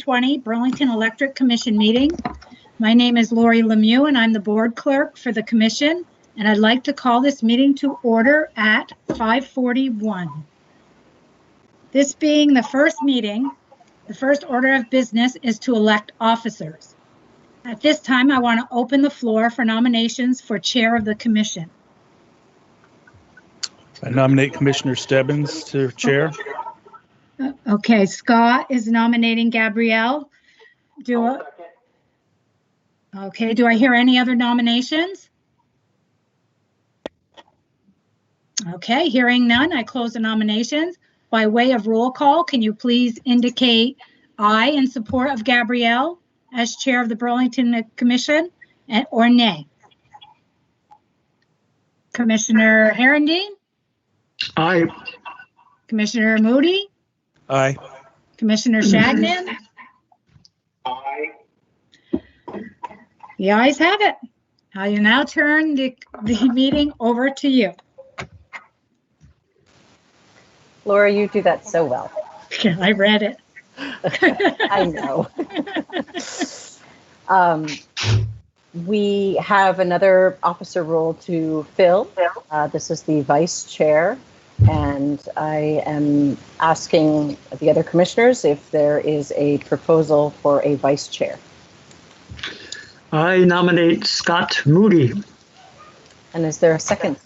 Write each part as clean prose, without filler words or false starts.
2020 Burlington Electric Commission meeting. My name is Lori Lemieux, and I'm the board clerk for the commission, and I'd like to call this meeting to order at 5:41. This being the first meeting, the first order of business is to elect officers. At this time, I want to open the floor for nominations for chair of the commission. I nominate Commissioner Stebbins to chair. Okay, Scott is nominating Gabrielle. Do I hear any other nominations? Okay, hearing none, I close the nominations. By way of roll call, can you please indicate aye in support of Gabrielle as chair of the Burlington Commission, or nay? Commissioner Herendeen? Aye. Commissioner Moody? Aye. Commissioner Shagnon? Aye. The ayes have it. I now turn the meeting over to you. Laura, you do that so well. I read it. I know. We have another officer role to fill. This is the vice chair, and I am asking the other commissioners if there is a proposal for a vice chair. I nominate Scott Moody. And is there a second?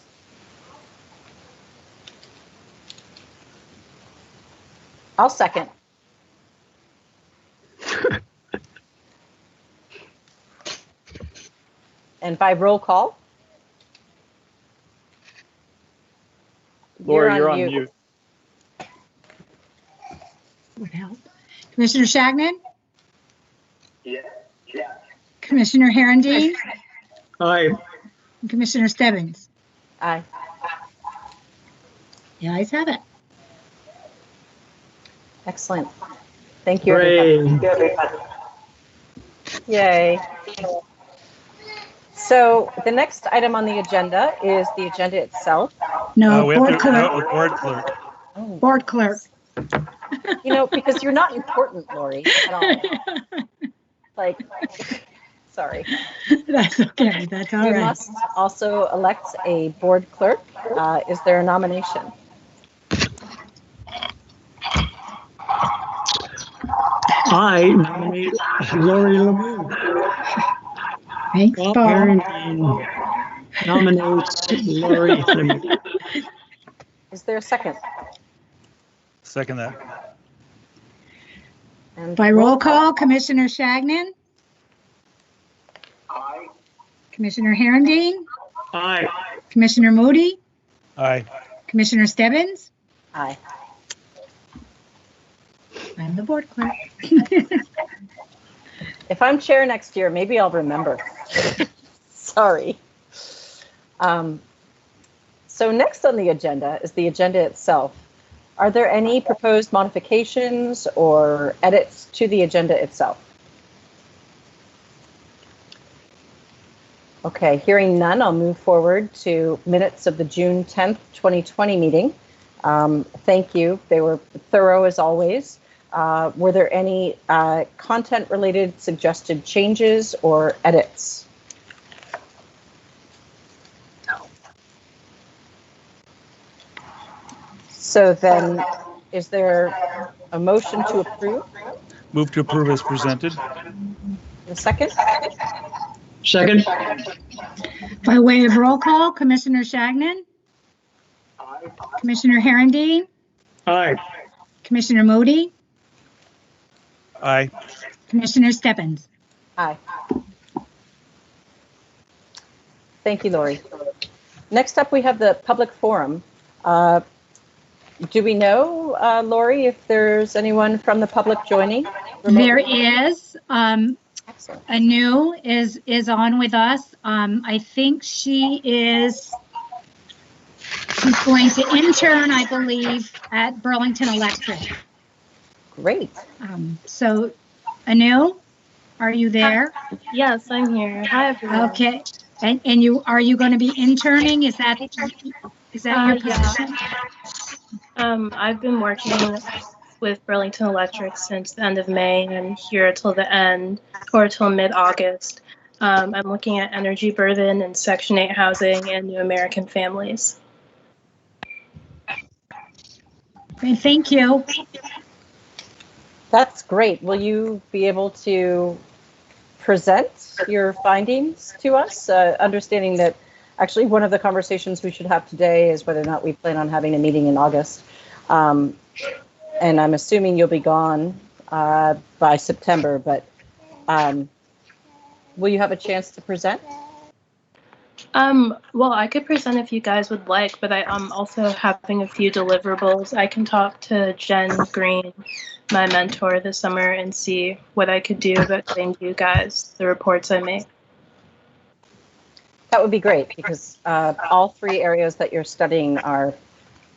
I'll second. And by roll call? Laura, you're on mute. Would help. Commissioner Shagnon? Yeah. Commissioner Herendeen? Aye. And Commissioner Stebbins? Aye. The ayes have it. Excellent. Thank you, everybody. Yay. So the next item on the agenda is the agenda itself. No, we have board to clerk. vote with board clerk. Oh, Board clerk. you know, because you're not important, Lori, at all. Like, sorry. That's okay. That's all We right. must also elect a board clerk. Is there a nomination? I nominate Lori Lemieux. Thanks, Bob Bob. Herendeen nominates Lori Lemieux. Is there a second? Second that. And By roll call, Commissioner Shagnon? Aye. Commissioner Herendeen? Aye. Commissioner Moody? Aye. Commissioner Stebbins? Aye. I'm the board clerk. If I'm chair next year, maybe I'll remember. Sorry. So next on the agenda is the agenda itself. Are there any proposed modifications or edits to the agenda itself? Okay, hearing none, I'll move forward to minutes of the June 10th, 2020 meeting. Thank you. They were thorough as always. Were there any content-related suggested changes or edits? No. So then, is there a motion to approve? Move to approve as presented. A second? Second. By way of roll call, Commissioner Shagnon? Aye. Commissioner Herendeen? Aye. Commissioner Moody? Aye. Commissioner Stebbins? Aye. Thank you, Lori. Next up, we have the public forum. Do we know, Lori, if there's anyone from the public joining remotely? There is. Excellent. Anu is on with us. I think she's going to intern, I believe, at Burlington Electric. Great. So, Anu, are you there? Yes, I'm here. Hi, everyone. Okay. And are you going to be interning? Is that your position? Yeah. I've been working with Burlington Electric since the end of May, and I'm here till the end or till mid-August. I'm looking at energy burden and Section 8 housing and new American families. Okay, thank you. That's great. Will you be able to present your findings to us? Understanding that actually one of the conversations we should have today is whether or not we plan on having a meeting in August. And I'm assuming you'll be gone by September, but will you have a chance to present? Well, I could present if you guys would like, but I'm also having a few deliverables. I can talk to Jen Green, my mentor this summer, and see what I could do about getting you guys the reports I make. That would be great, because all three areas that you're studying are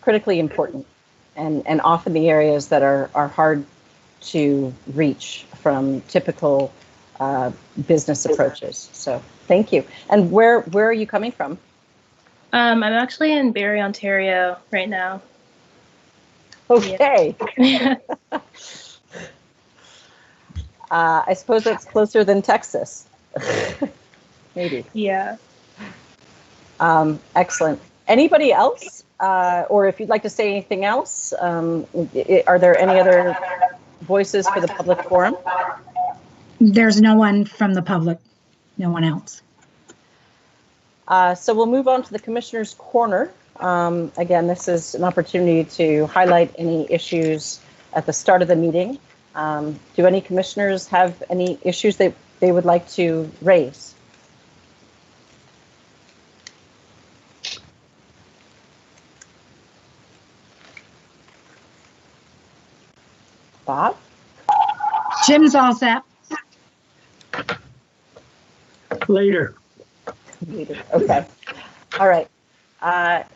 critically important and often the areas that are hard to reach from typical business approaches. So thank you. And where are you coming from? I'm actually in Barrie, Ontario right now. Okay. Yeah. I suppose that's closer than Texas. Maybe. Yeah. Excellent. Anybody else? Or if you'd like to say anything else, are there any other voices for the public forum? There's no one from the public, no one else. So we'll move on to the Commissioner's Corner. Again, this is an opportunity to highlight any issues at the start of the meeting. Do any commissioners have any issues that they would like to raise? Bob? Jim's all set. Later. Okay. All right.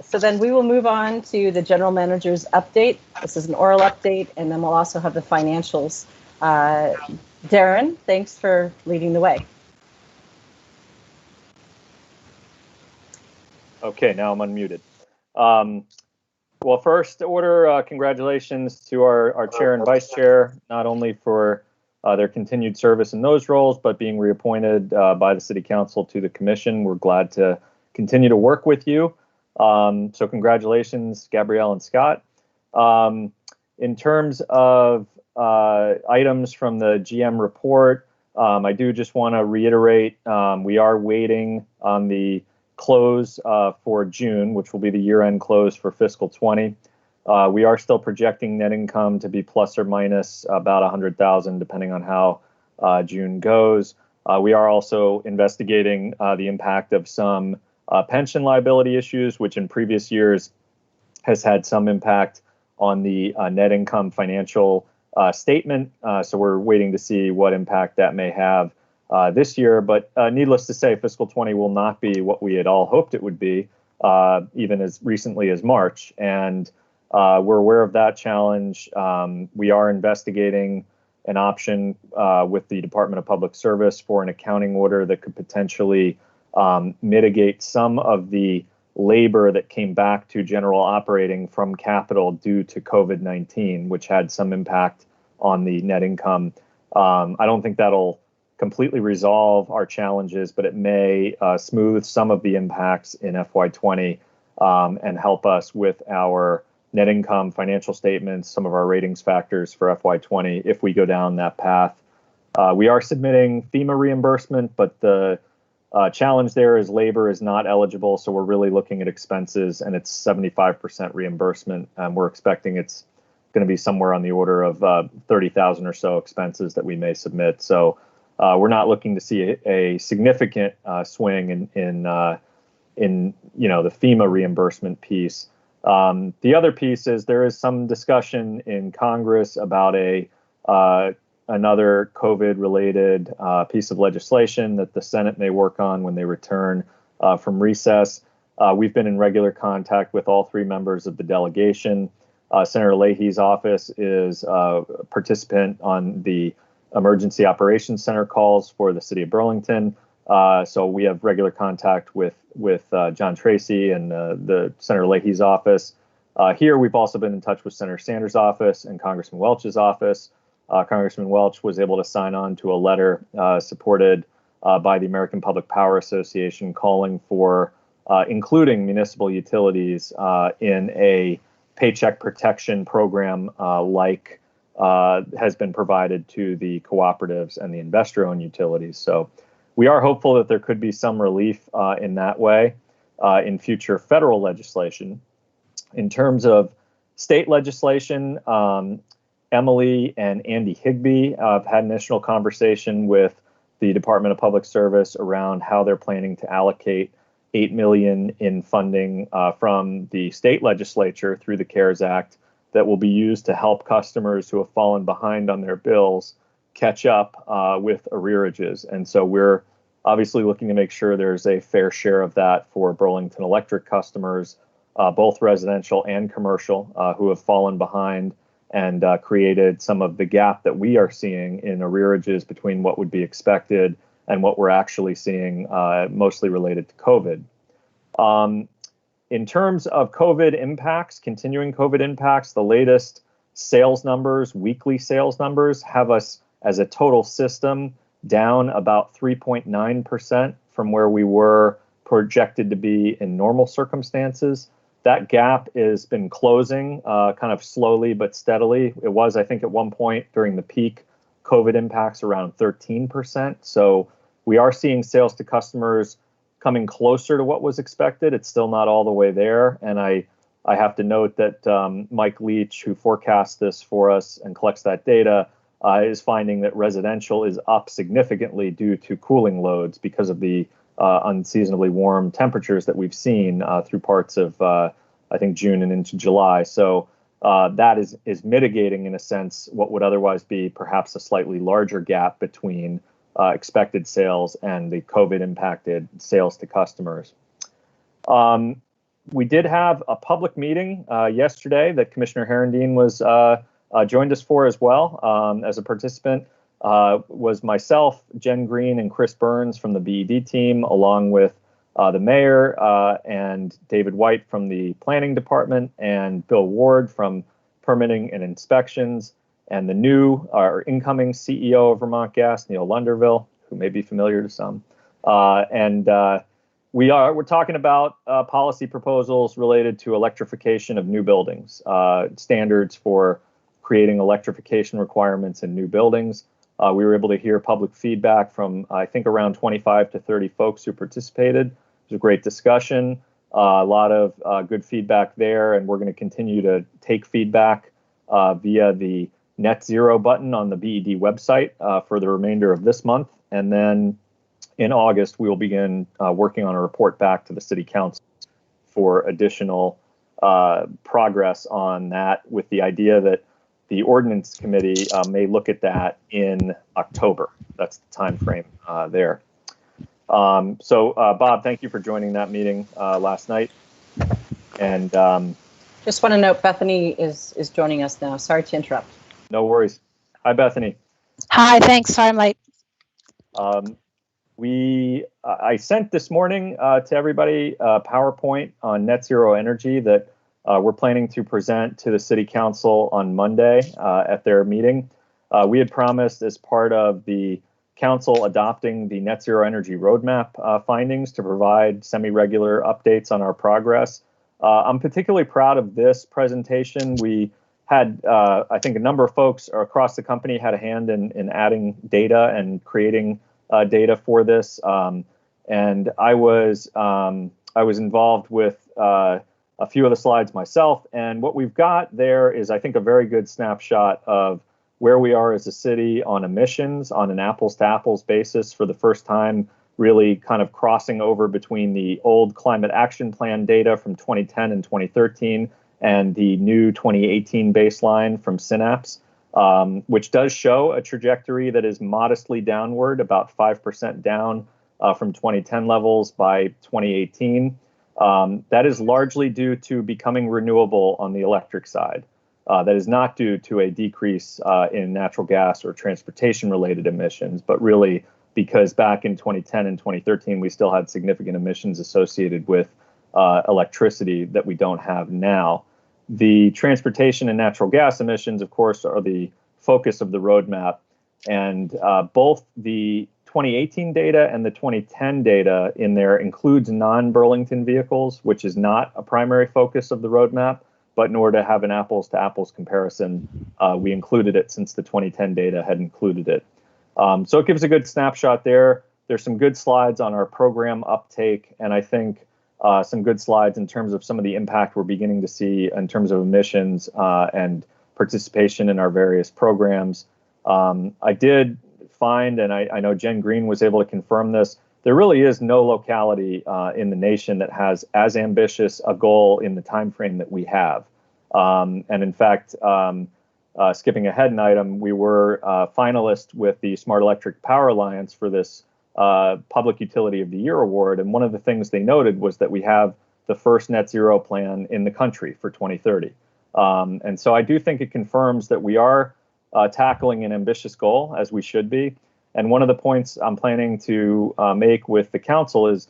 So then we will move on to the general manager's update. This is an oral update, and then we'll also have the financials. Darren, thanks for leading the way. Okay, now I'm unmuted. Well, first order, congratulations to our chair and vice chair, not only for their continued service in those roles, but being reappointed by the city council to the commission. We're glad to continue to work with you. So congratulations, Gabrielle and Scott. In terms of items from the GM report, I do just want to reiterate, we are waiting on the close for June, which will be the year-end close for fiscal 20. We are still projecting net income to be plus or minus about 100,000, depending on how June goes. We are also investigating the impact of some pension liability issues, which in previous years has had some impact on the net income financial statement. So we're waiting to see what impact that may have this year. But needless to say, fiscal 20 will not be what we had all hoped it would be, even as recently as March. And we're aware of that challenge. We are investigating an option with the Department of Public Service for an accounting order that could potentially mitigate some of the labor that came back to general operating from capital due to COVID-19, which had some impact on the net income. I don't think that'll completely resolve our challenges, but it may smooth some of the impacts in FY20 and help us with our net income financial statements, some of our ratings factors for FY20 if we go down that path. We are submitting FEMA reimbursement, but the challenge there is labor is not eligible, so we're really looking at expenses, and it's 75% reimbursement. We're expecting it's going to be somewhere on the order of 30,000 or so expenses that we may submit. So we're not looking to see a significant swing in the FEMA reimbursement piece. The other piece is there is some discussion in Congress about another COVID-related piece of legislation that the Senate may work on when they return from recess. We've been in regular contact with all three members of the delegation. Senator Leahy's office is a participant on the Emergency Operations Center calls for the city of Burlington. So we have regular contact with John Tracy and the Senator Leahy's office. Here, we've also been in touch with Senator Sanders' office and Congressman Welch's office. Congressman Welch was able to sign on to a letter supported by the American Public Power Association calling for including municipal utilities in a paycheck protection program like has been provided to the cooperatives and the investor-owned utilities. So we are hopeful that there could be some relief in that way in future federal legislation. In terms of state legislation, Emily and Andy Higbee have had an initial conversation with the Department of Public Service around how they're planning to allocate $8 million in funding from the state legislature through the CARES Act that will be used to help customers who have fallen behind on their bills catch up with arrearages. And so we're obviously looking to make sure there's a fair share of that for Burlington Electric customers, both residential and commercial, who have fallen behind and created some of the gap that we are seeing in arrearages between what would be expected and what we're actually seeing, mostly related to COVID. In terms of COVID impacts, continuing COVID impacts, the latest sales numbers, weekly sales numbers, have us as a total system down about 3.9% from where we were projected to be in normal circumstances. That gap has been closing kind of slowly but steadily. It was, I think, at one point during the peak COVID impacts around 13%. So we are seeing sales to customers coming closer to what was expected. It's still not all the way there. And I have to note that Mike Leach, who forecasts this for us and collects that data, is finding that residential is up significantly due to cooling loads because of the unseasonably warm temperatures that we've seen through parts of, I think, June and into July. So that is mitigating, in a sense, what would otherwise be perhaps a slightly larger gap between expected sales and the COVID impacted sales to customers. We did have a public meeting yesterday that Commissioner Herendeen was joined us for as well as a participant. Was myself, Jen Green, and Chris Burns from the BED team, along with the mayor and David White from the planning department, and Bill Ward from permitting and inspections, and the new or incoming CEO of Vermont Gas, Neil Lunderville, who may be familiar to some. We're talking about policy proposals related to electrification of new buildings, standards for creating electrification requirements in new buildings. We were able to hear public feedback from, I think, around 25 to 30 folks who participated. It was a great discussion, a lot of good feedback there, and we're going to continue to take feedback via the Net Zero button on the BED website for the remainder of this month. And then in August, we will begin working on a report back to the City Council for additional progress on that, with the idea that the Ordinance Committee may look at that in October. That's the time frame there. Bob, thank you for joining that meeting last night. And just want to note Bethany is joining us now. Sorry to interrupt. No worries. Hi, Bethany. Hi, thanks. Sorry, I'm late. I sent this morning to everybody a PowerPoint on net zero energy that we're planning to present to the City Council on Monday at their meeting. We had promised, as part of the Council adopting the net zero energy roadmap findings, to provide semi-regular updates on our progress. I'm particularly proud of this presentation. We had, I think, a number of folks across the company had a hand in adding data and creating data for this. And I was involved with a few of the slides myself. And what we've got there is, I think, a very good snapshot of where we are as a city on emissions on an apples to apples basis for the first time, really kind of crossing over between the old climate action plan data from 2010 and 2013 and the new 2018 baseline from Synapse, which does show a trajectory that is modestly downward, about 5% down from 2010 levels by 2018. That is largely due to becoming renewable on the electric side. That is not due to a decrease in natural gas or transportation-related emissions, but really because back in 2010 and 2013, we still had significant emissions associated with electricity that we don't have now. The transportation and natural gas emissions, of course, are the focus of the roadmap. And both the 2018 data and the 2010 data in there includes non-Burlington vehicles, which is not a primary focus of the roadmap. But in order to have an apples to apples comparison, we included it since the 2010 data had included it. So it gives a good snapshot there. There's some good slides on our program uptake, and I think some good slides in terms of some of the impact we're beginning to see in terms of emissions and participation in our various programs. I did find, and I know Jen Green was able to confirm this, there really is no locality in the nation that has as ambitious a goal in the time frame that we have. And in fact, skipping ahead an item, we were finalists with the Smart Electric Power Alliance for this Public Utility of the Year award. And one of the things they noted was that we have the first net zero plan in the country for 2030. And so I do think it confirms that we are tackling an ambitious goal, as we should be. And one of the points I'm planning to make with the council is,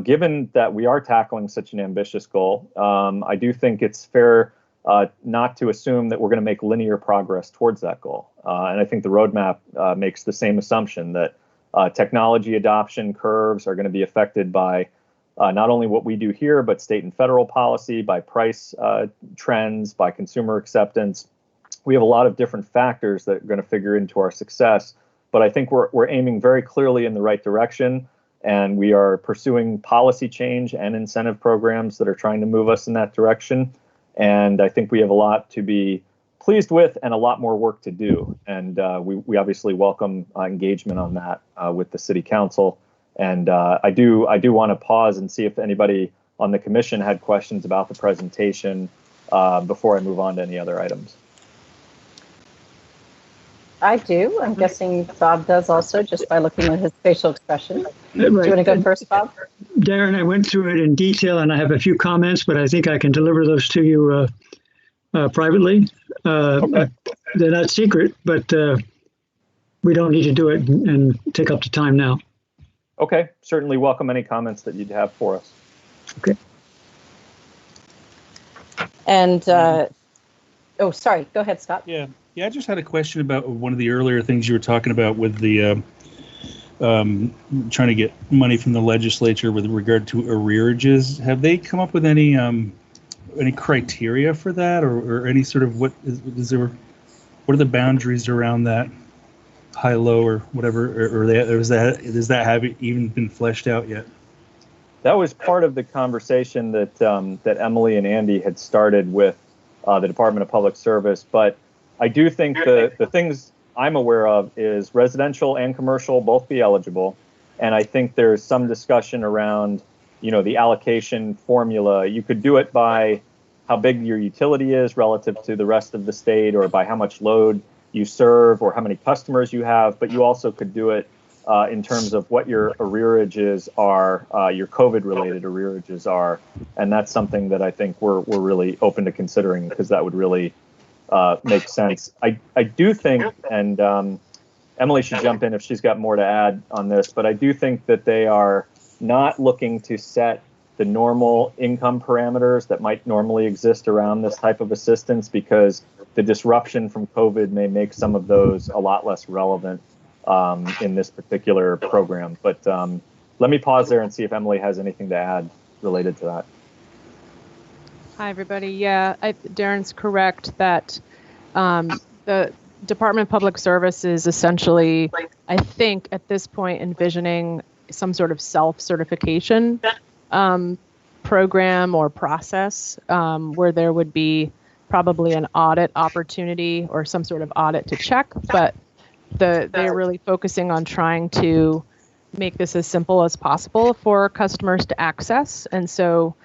given that we are tackling such an ambitious goal, I do think it's fair not to assume that we're going to make linear progress towards that goal. And I think the roadmap makes the same assumption that technology adoption curves are going to be affected by not only what we do here, but state and federal policy, by price trends, by consumer acceptance. We have a lot of different factors that are going to figure into our success. But I think we're aiming very clearly in the right direction, and we are pursuing policy change and incentive programs that are trying to move us in that direction. And I think we have a lot to be pleased with and a lot more work to do. And we obviously welcome engagement on that with the City Council. And I do want to pause and see if anybody on the commission had questions about the presentation before I move on to any other items. I do. I'm guessing Bob does also, just by looking at his facial expression. Do you want to go first, Bob? Darren, I went through it in detail and I have a few comments, but I think I can deliver those to you privately. Okay. They're not secret, but we don't need to do it and take up the time now. Okay, certainly welcome any comments that you'd have for us. Okay. And, oh, sorry, go ahead, Scott. Yeah, I just had a question about one of the earlier things you were talking about with the trying to get money from the legislature with regard to arrearages. Have they come up with any criteria for that, or any sort of what are the boundaries around that, high, low, or whatever, or does that have even been fleshed out yet? That was part of the conversation that Emily and Andy had started with the Department of Public Service, but I do think the things I'm aware of is residential and commercial both be eligible. And I think there's some discussion around, the allocation formula. You could do it by how big your utility is relative to the rest of the state, or by how much load you serve, or how many customers you have. But you also could do it in terms of what your arrearages are, your COVID-related arrearages are. And that's something that I think we're really open to considering, because that would really makes sense. I do think, and Emily should jump in if she's got more to add on this, but I do think that they are not looking to set the normal income parameters that might normally exist around this type of assistance, because the disruption from COVID may make some of those a lot less relevant in this particular program. But let me pause there and see if Emily has anything to add related to that. Hi, everybody. Yeah, Darren's correct that the Department of Public Service is essentially, I think, at this point, envisioning some sort of self-certification program or process where there would be probably an audit opportunity or some sort of audit to check, but they're really focusing on trying to make this as simple as possible for customers to access. And so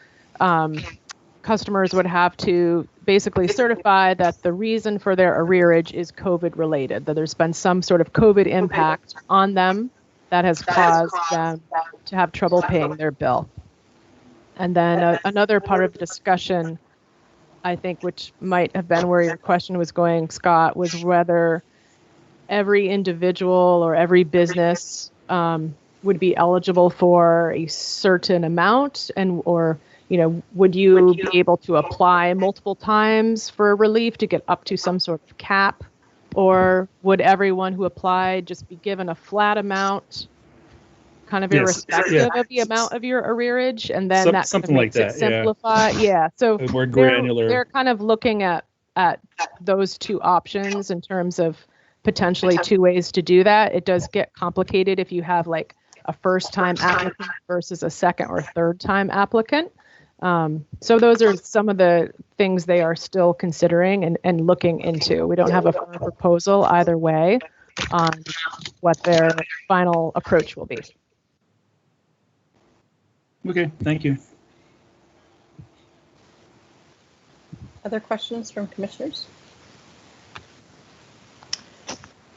customers would have to basically certify that the reason for their arrearage is COVID related, that there's been some sort of COVID impact on them that has caused them to have trouble paying their bill. And then another part of the discussion, I think, which might have been where your question was going, Scott, was whether every individual or every business would be eligible for a certain amount, or would you be able to apply multiple times for relief to get up to some sort of cap? Or would everyone who applied just be given a flat amount, kind of irrespective of the amount of your arrearage? And then that something makes like it that, simplify. Yeah. So more granular. They're kind of looking at those two options in terms of potentially two ways to do that. It does get complicated if you have like a first-time applicant versus a second or third-time applicant. So those are some of the things they are still considering and looking into. We don't have a firm proposal either way on what their final approach will be. Okay, thank you. Other questions from commissioners?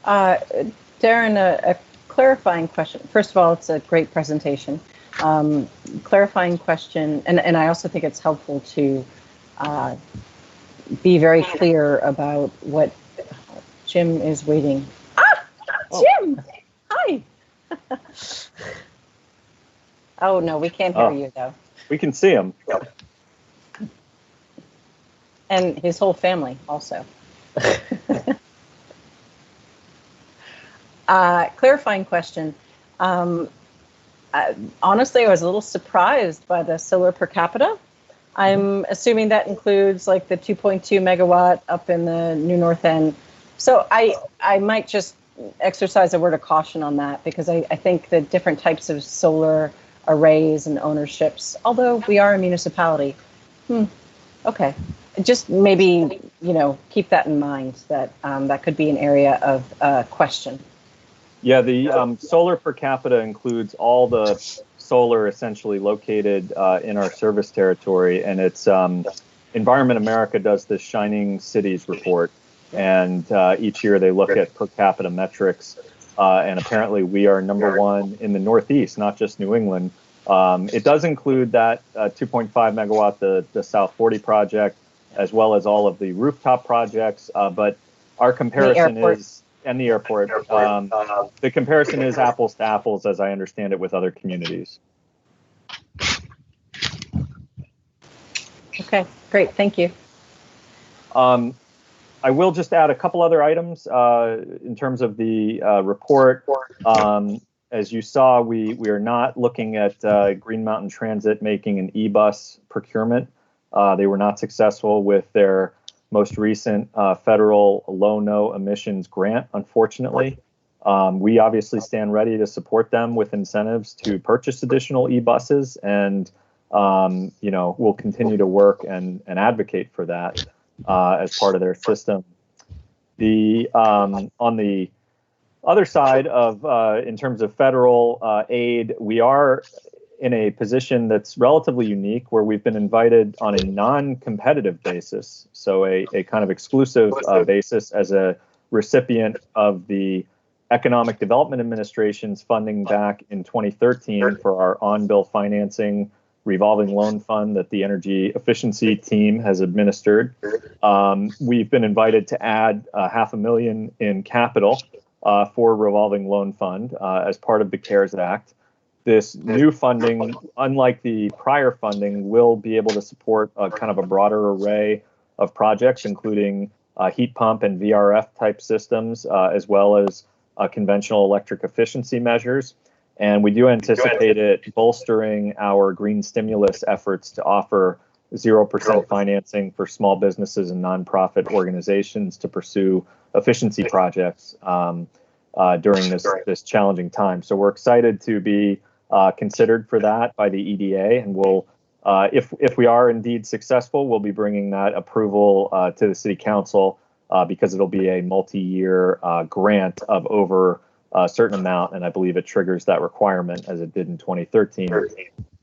Darren, a clarifying question. First of all, it's a great presentation. Clarifying question, and I also think it's helpful to be very clear about what Jim is waiting. Jim! Hi! Oh, no, we can't hear you, though. We can see him. And his whole family, also. Clarifying question. Honestly, I was a little surprised by the solar per capita. I'm assuming that includes like the 2.2 megawatt up in the New North End. So I might just exercise a word of caution on that, because I think the different types of solar arrays and ownerships, although we are a municipality. Okay. Just maybe, keep that in mind, that that could be an area of question. Yeah, the solar per capita includes all the solar essentially located in our service territory, and it's Environment America does this Shining Cities report, and each year they look at per capita metrics, and apparently we are #1 in the Northeast, not just New England. It does include that 2.5 megawatt, the South 40 project, as well as all of the rooftop projects, but our comparison is, and the airport, the comparison is apples to apples, as I understand it, with other communities. Okay, great, thank you. I will just add a couple other items in terms of the report. As you saw, we are not looking at Green Mountain Transit making an e-bus procurement. They were not successful with their most recent federal low-no emissions grant, unfortunately. We obviously stand ready to support them with incentives to purchase additional e-buses, and we'll continue to work and advocate for that as part of their system. On the other side of, in terms of federal aid, we are in a position that's relatively unique, where we've been invited on a non-competitive basis, so a kind of exclusive basis, as a recipient of the Economic Development Administration's funding back in 2013 for our on-bill financing revolving loan fund that the energy efficiency team has administered. We've been invited to add $500,000 in capital for revolving loan fund as part of the CARES Act. This new funding, unlike the prior funding, will be able to support a kind of a broader array of projects, including heat pump and VRF type systems, as well as conventional electric efficiency measures. And we do anticipate it bolstering our green stimulus efforts to offer 0% financing for small businesses and nonprofit organizations to pursue efficiency projects during this challenging time. So we're excited to be considered for that by the EDA, and we'll, if we are indeed successful, we'll be bringing that approval to the City Council because it'll be a multi-year grant of over a certain amount, and I believe it triggers that requirement as it did in 2013.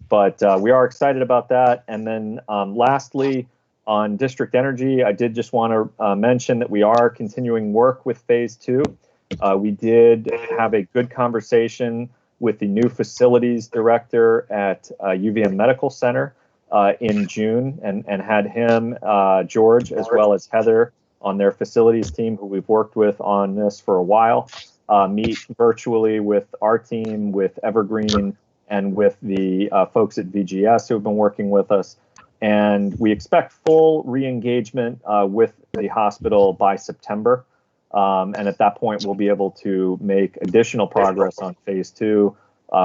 But we are excited about that. And then lastly, on district energy, I did just want to mention that we are continuing work with phase 2. We did have a good conversation with the new facilities director at UVM Medical Center in June, and had him, George, as well as Heather on their facilities team, who we've worked with on this for a while, meet virtually with our team, with Evergreen and with the folks at VGS who have been working with us. And we expect full re-engagement with the hospital by September. And at that point, we'll be able to make additional progress on phase 2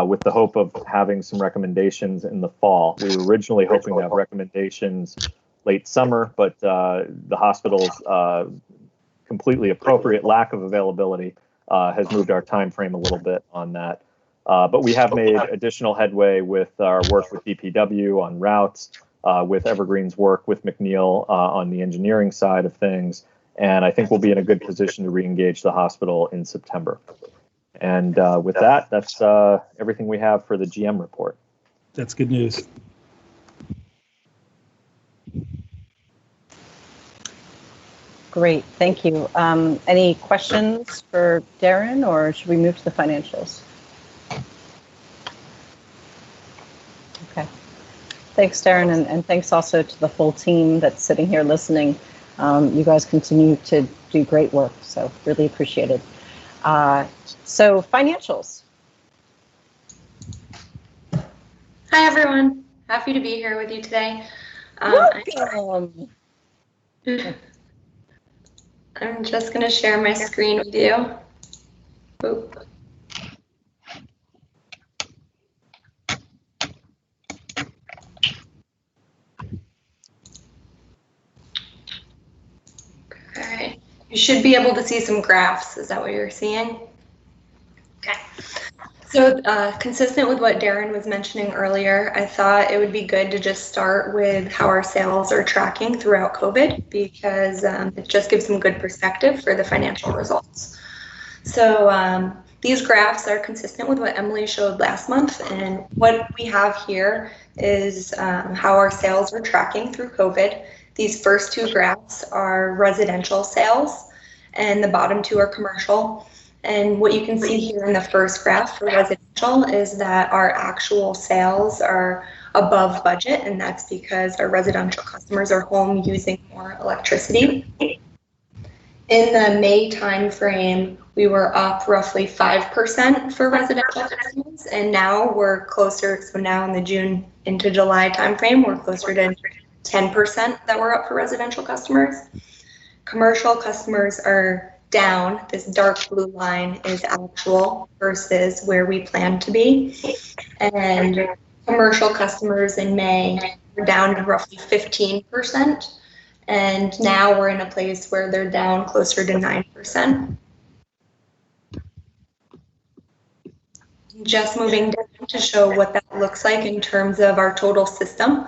with the hope of having some recommendations in the fall. We were originally hoping to have recommendations late summer, but the hospital's completely appropriate lack of availability has moved our time frame a little bit on that. But we have made additional headway with our work with DPW on routes, with Evergreen's work with McNeil on the engineering side of things. And I think we'll be in a good position to re-engage the hospital in September. And with that, that's everything we have for the GM report. That's good news. Great, thank you. Any questions for Darren, or should we move to the financials? Okay. Thanks, Darren, and thanks also to the full team that's sitting here listening. You guys continue to do great work, so really appreciate it. So financials. Hi, everyone. Happy to be here with you today. Welcome. I'm just going to share my screen with you. Oop. Okay. You should be able to see some graphs. Is that what you're seeing? Okay. So consistent with what Darren was mentioning earlier, I thought it would be good to just start with how our sales are tracking throughout COVID, because it just gives some good perspective for the financial results. So these graphs are consistent with what Emily showed last month, and what we have here is how our sales are tracking through COVID. These first two graphs are residential sales, and the bottom two are commercial. And what you can see here in the first graph for residential is that our actual sales are above budget, and that's because our residential customers are home using more electricity. In the May timeframe, we were up roughly 5% for residential customers, and now we're closer, so now in the June into July timeframe, we're closer to 10% that we're up for residential customers. Commercial customers are down. This dark blue line is actual versus where we plan to be. And commercial customers in May were down to roughly 15%. And now we're in a place where they're down closer to 9%. Just moving down to show what that looks like in terms of our total system.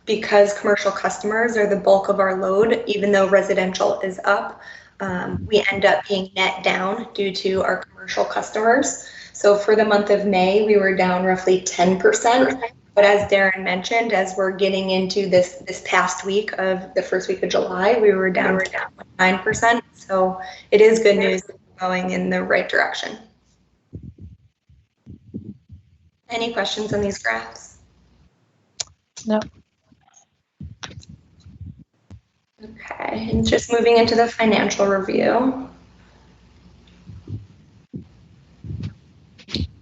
Because commercial customers are the bulk of our load, even though residential is up, we end up being net down due to our commercial customers. So for the month of May, we were down roughly 10%. But as Darren mentioned, as we're getting into this past week of the first week of July, we were down 9%. So it is good news going in the right direction. Any questions on these graphs? No. Okay, and just moving into the financial review.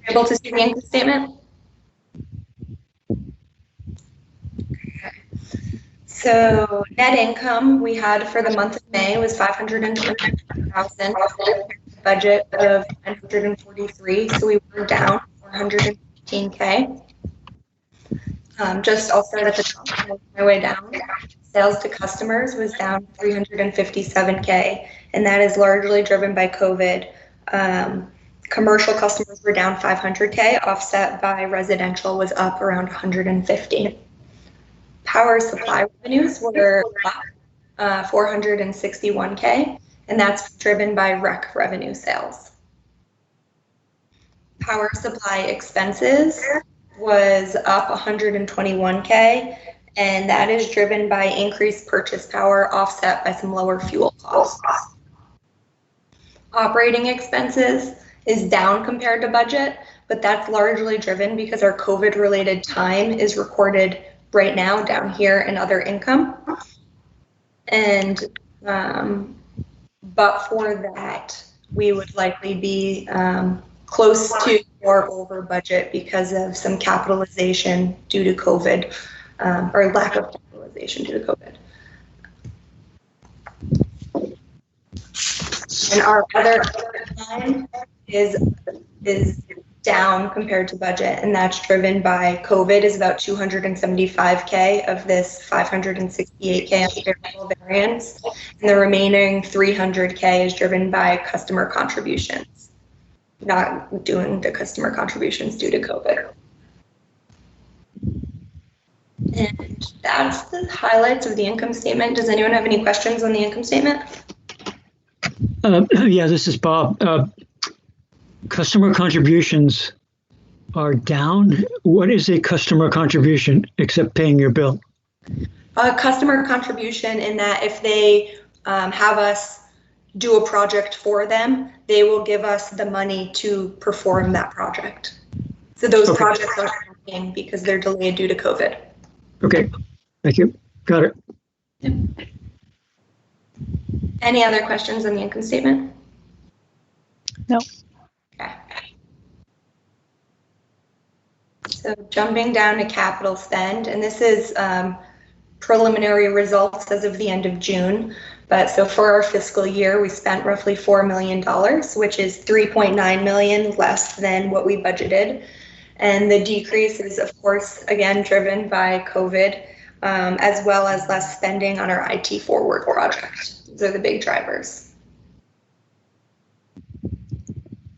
Able to see the income statement? Okay. So net income we had for the month of May was $520,000, budget of $943,000, so we were down $415K. Just I'll start at the top, work my way down. Sales to customers was down $357K, and that is largely driven by COVID. Commercial customers were down $500K, offset by residential was up around $150. Power supply revenues were up $461K, and that's driven by REC revenue sales. Power supply expenses was up $121K, and that is driven by increased purchase power offset by some lower fuel costs. Operating expenses is down compared to budget, but that's largely driven because our COVID-related time is recorded right now down here in other income. And but for that, we would likely be close to or over budget because of some capitalization due to COVID, or lack of capitalization due to COVID. And our other line is down compared to budget, and that's driven by COVID is about 275K of this 568K unfavorable variance, and the remaining 300K is driven by customer contributions, not doing the customer contributions due to COVID. And that's the highlights of the income statement. Does anyone have any questions on the income statement? Yeah, this is Bob. Customer contributions are down. What is a customer contribution except paying your bill? A customer contribution in that if they have us do a project for them, they will give us the money to perform that project. So those projects are happening because they're delayed due to COVID. Okay, thank you. Got it. Yep. Any other questions on the income statement? No. Okay. So jumping down to capital spend, and this is preliminary results as of the end of June. But so for our fiscal year, we spent roughly $4 million, which is $3.9 million less than what we budgeted. And the decrease is, of course, again, driven by COVID, as well as less spending on our IT Forward project. Those are the big drivers.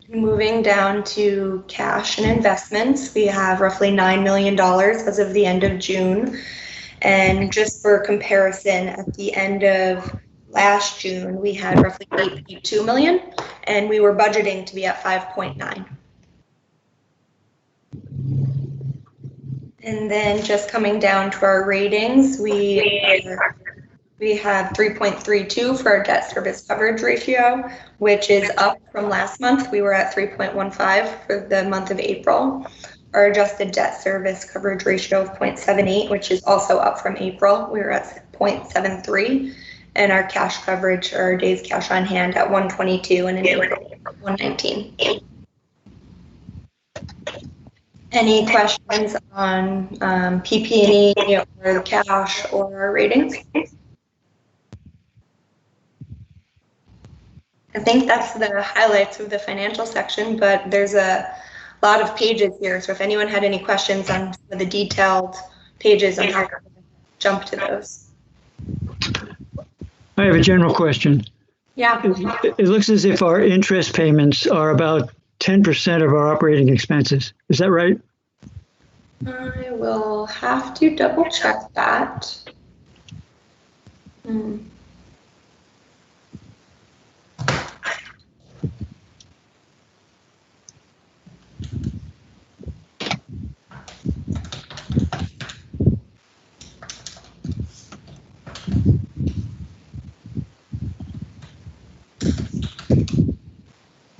Moving down to cash and investments, we have roughly $9 million as of the end of June. And just for comparison, at the end of last June, we had roughly 8.2 million, and we were budgeting to be at 5.9. And then just coming down to our ratings, we have 3.32 for our debt service coverage ratio, which is up from last month. We were at 3.15 for the month of April. Our adjusted debt service coverage ratio of 0.78, which is also up from April. We were at 0.73, and our cash coverage, or days cash on hand, at 122, and in April 119. Any questions on PP&E or the cash or our ratings? I think that's the highlights of the financial section, but there's a lot of pages here. So if anyone had any questions on some of the detailed pages, I'm happy to jump to those. I have a general question. Yeah. It looks as if our interest payments are about 10% of our operating expenses. Is that right? I will have to double check that.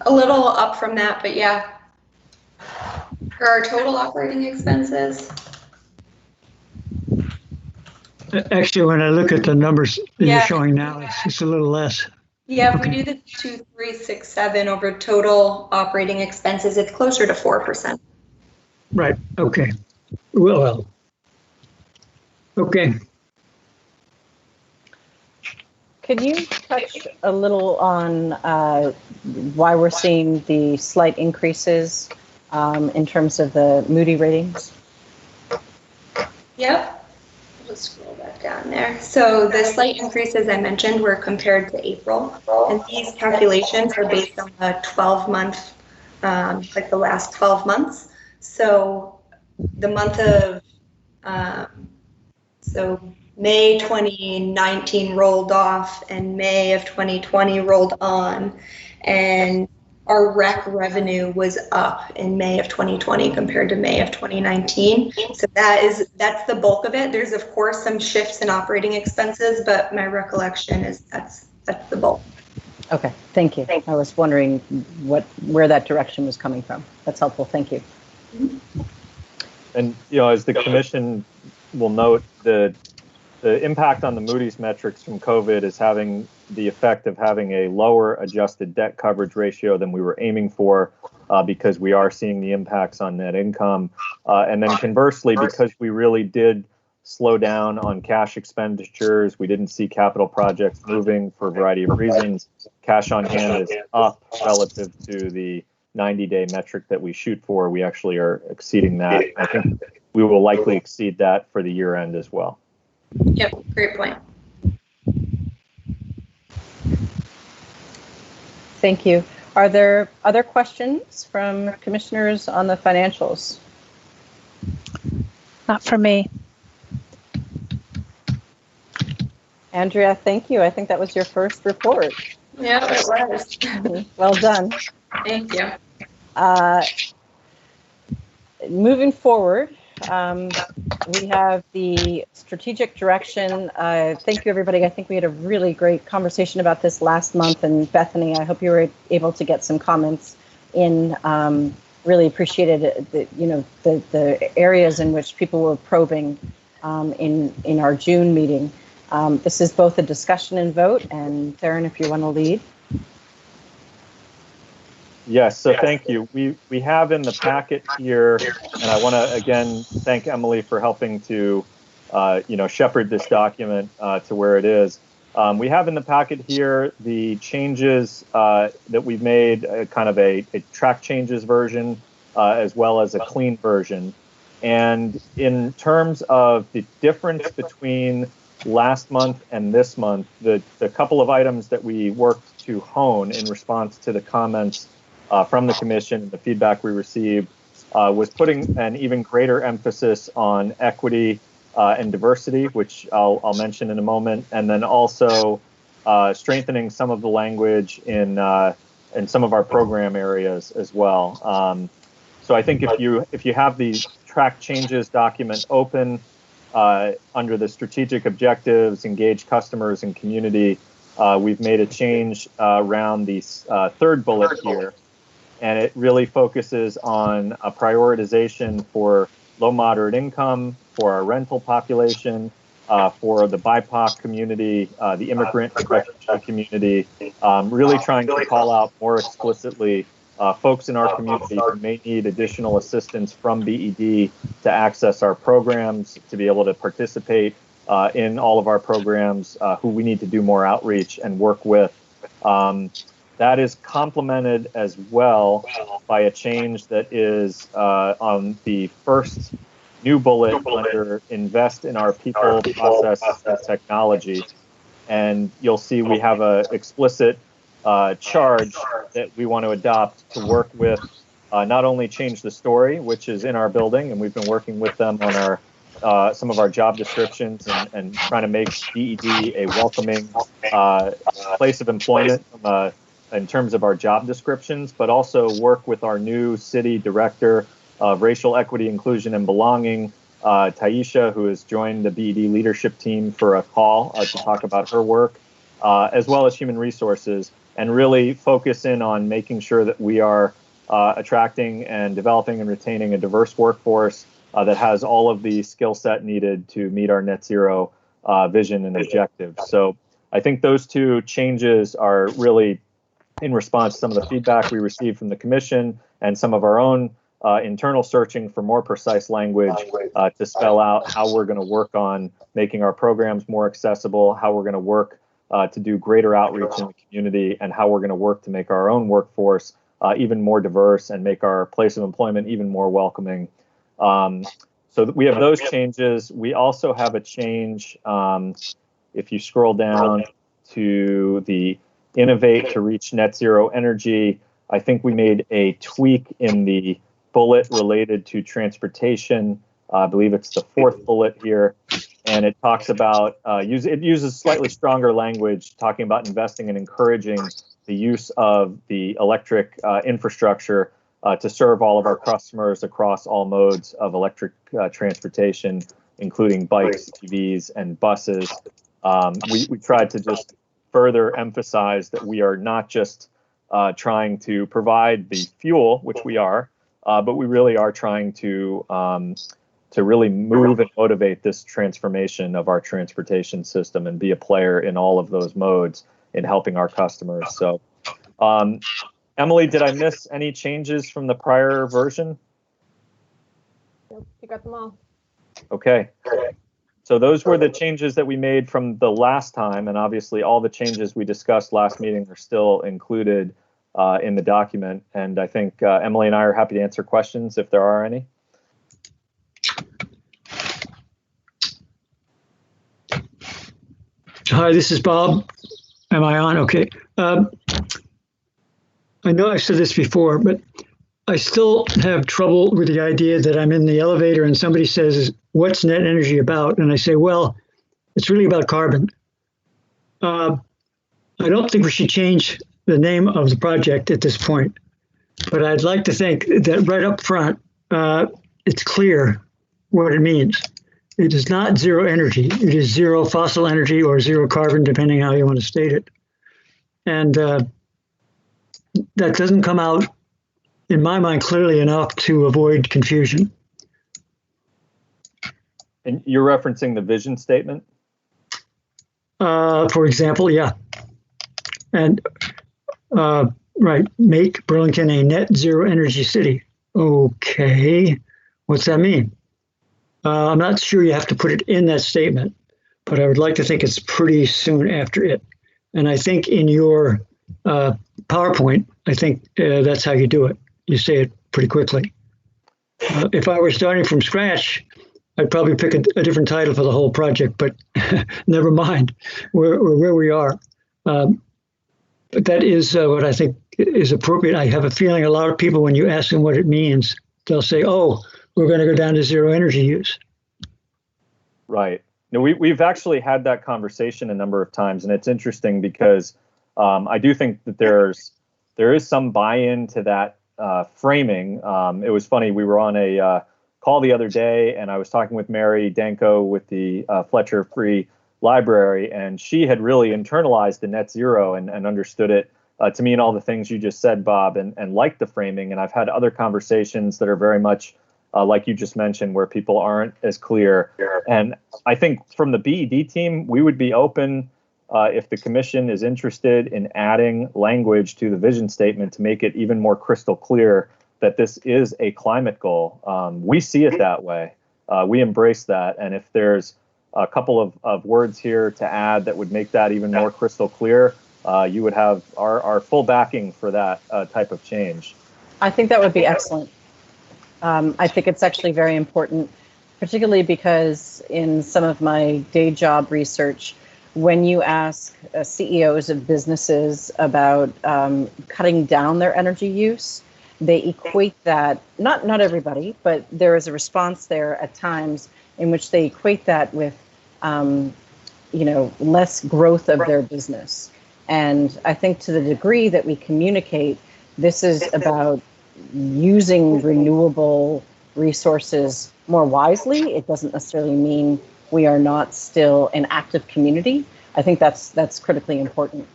A little up from that, but yeah. For our total operating expenses. Actually, when I look at the numbers that you're showing now, it's a little less. Yeah, if we do the 2,367 over total operating expenses, it's closer to 4%. Right. Okay. Well. Okay. Can you touch a little on why we're seeing the slight increases in terms of the Moody ratings? Yep. I'll just scroll back down there. So the slight increases I mentioned were compared to April, and these calculations are based on a 12-month, like the last 12 months. So the month of, so May 2019 rolled off and May of 2020 rolled on, and our rec revenue was up in May of 2020 compared to May of 2019. So that's the bulk of it. There's of course some shifts in operating expenses, but my recollection is that's the bulk. Okay, thank you. I was wondering where that direction was coming from. That's helpful. Thank you. And as the commission will note, the impact on the Moody's metrics from COVID is having the effect of having a lower adjusted debt coverage ratio than we were aiming for. because we are seeing the impacts on net income. And then conversely, because we really did slow down on cash expenditures, we didn't see capital projects moving for a variety of reasons. Cash on hand is up relative to the 90-day metric that we shoot for. We actually are exceeding that. I think we will likely exceed that for the year end as well. Yep, great point. Thank you. Are there other questions from commissioners on the financials? Not for me. Andrea, thank you. I think that was your first report. Yeah, it was. Well done. Thank you. Moving forward, we have the strategic direction. Thank you, everybody. I think we had a really great conversation about this last month. And Bethany, I hope you were able to get some comments in. Really appreciated the areas in which people were probing in our June meeting. This is both a discussion and vote. And Darren, if you want to lead. Yes, so thank you. We have in the packet here, and I want to again thank Emily for helping to shepherd this document to where it is. We have in the packet here the changes that we've made, kind of a track changes version, as well as a clean version. And in terms of the difference between last month and this month, the couple of items that we worked to hone in response to the comments from the commission and the feedback we received was putting an even greater emphasis on equity and diversity, which I'll mention in a moment, and then also strengthening some of the language in some of our program areas as well. So I think if you have the track changes document open under the strategic objectives, engage customers and community, we've made a change around the third bullet here. And it really focuses on a prioritization for low moderate income, for our rental population, for the BIPOC community, the immigrant and refugee community, really trying to call out more explicitly folks in our community who may need additional assistance from BED to access our programs, to be able to participate in all of our programs, who we need to do more outreach and work with. That is complemented as well by a change that is on the first new bullet under invest in our people, process, and technology. And you'll see we have an explicit charge that we want to adopt to work with not only Change the Story, which is in our building, and we've been working with them on our some of our job descriptions and trying to make BED a welcoming place of employment in terms of our job descriptions, but also work with our new city director of racial equity, inclusion, and belonging, Taisha, who has joined the BED leadership team for a call to talk about her work, as well as human resources, and really focus in on making sure that we are attracting and developing and retaining a diverse workforce that has all of the skill set needed to meet our net zero vision and objectives. So I think those two changes are really in response to some of the feedback we received from the commission and some of our own internal searching for more precise language to spell out how we're going to work on making our programs more accessible, how we're going to work to do greater outreach in the community, and how we're going to work to make our own workforce even more diverse and make our place of employment even more welcoming. So we have those changes. We also have a change, if you scroll down to the innovate to reach net zero energy. I think we made a tweak in the bullet related to transportation. I believe it's the fourth bullet here. And it talks about, it uses slightly stronger language, talking about investing and encouraging the use of the electric infrastructure to serve all of our customers across all modes of electric transportation, including bikes, EVs, and buses. We tried to just further emphasize that we are not just trying to provide the fuel, which we are, but we really are trying to really move and motivate this transformation of our transportation system and be a player in all of those modes in helping our customers. So Emily, did I miss any changes from the prior version? Nope, you got them all. Okay. So those were the changes that we made from the last time, and obviously all the changes we discussed last meeting are still included in the document. And I think Emily and I are happy to answer questions if there are any. Hi, this is Bob. Am I on? Okay. I know I've said this before, but I still have trouble with the idea that I'm in the elevator and somebody says, "What's net energy about?" And I say, "Well, it's really about carbon." I don't think we should change the name of the project at this point, but I'd like to think that right up front, it's clear what it means. It is not zero energy. It is zero fossil energy or zero carbon, depending how you want to state it. And that doesn't come out, in my mind, clearly enough to avoid confusion. And you're referencing the vision statement? For example, yeah. And right, make Burlington a net zero energy city. Okay, what's that mean? I'm not sure you have to put it in that statement, but I would like to think it's pretty soon after it. And I think in your PowerPoint, I think that's how you do it. You say it pretty quickly. If I were starting from scratch, I'd probably pick a different title for the whole project, but never mind. We're where we are. But that is what I think is appropriate. I have a feeling a lot of people, when you ask them what it means, they'll say, "Oh, we're going to go down to zero energy use." Right. No, we've actually had that conversation a number of times, and it's interesting because I do think that there is some buy-in to that framing. It was funny. We were on a call the other day, and I was talking with Mary Danko with the Fletcher Free Library, and she had really internalized the net zero and understood it to mean all the things you just said, Bob, and liked the framing. And I've had other conversations that are very much like you just mentioned, where people aren't as clear. And I think from the BED team, we would be open if the commission is interested in adding language to the vision statement to make it even more crystal clear that this is a climate goal. We see it that way. We embrace that. And if there's a couple of words here to add that would make that even more crystal clear, you would have our full backing for that type of change. I think that would be excellent. I think it's actually very important, particularly because in some of my day job research, when you ask CEOs of businesses about cutting down their energy use, they equate that, not everybody, but there is a response there at times in which they equate that with, less growth of their business. And I think to the degree that we communicate, this is about using renewable resources more wisely. It doesn't necessarily mean we are not still an active community. I think that's critically important.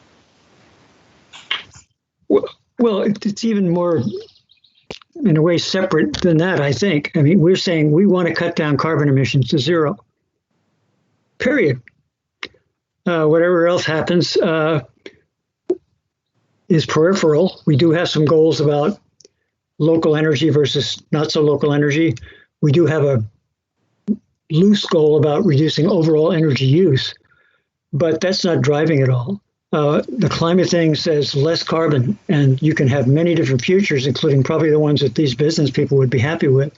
Well, it's even more, in a way, separate than that, I think. I mean, we're saying we want to cut down carbon emissions to zero, period. Whatever else happens is peripheral. We do have some goals about local energy versus not so local energy. We do have a loose goal about reducing overall energy use, but that's not driving it all. The climate thing says less carbon, and you can have many different futures, including probably the ones that these business people would be happy with,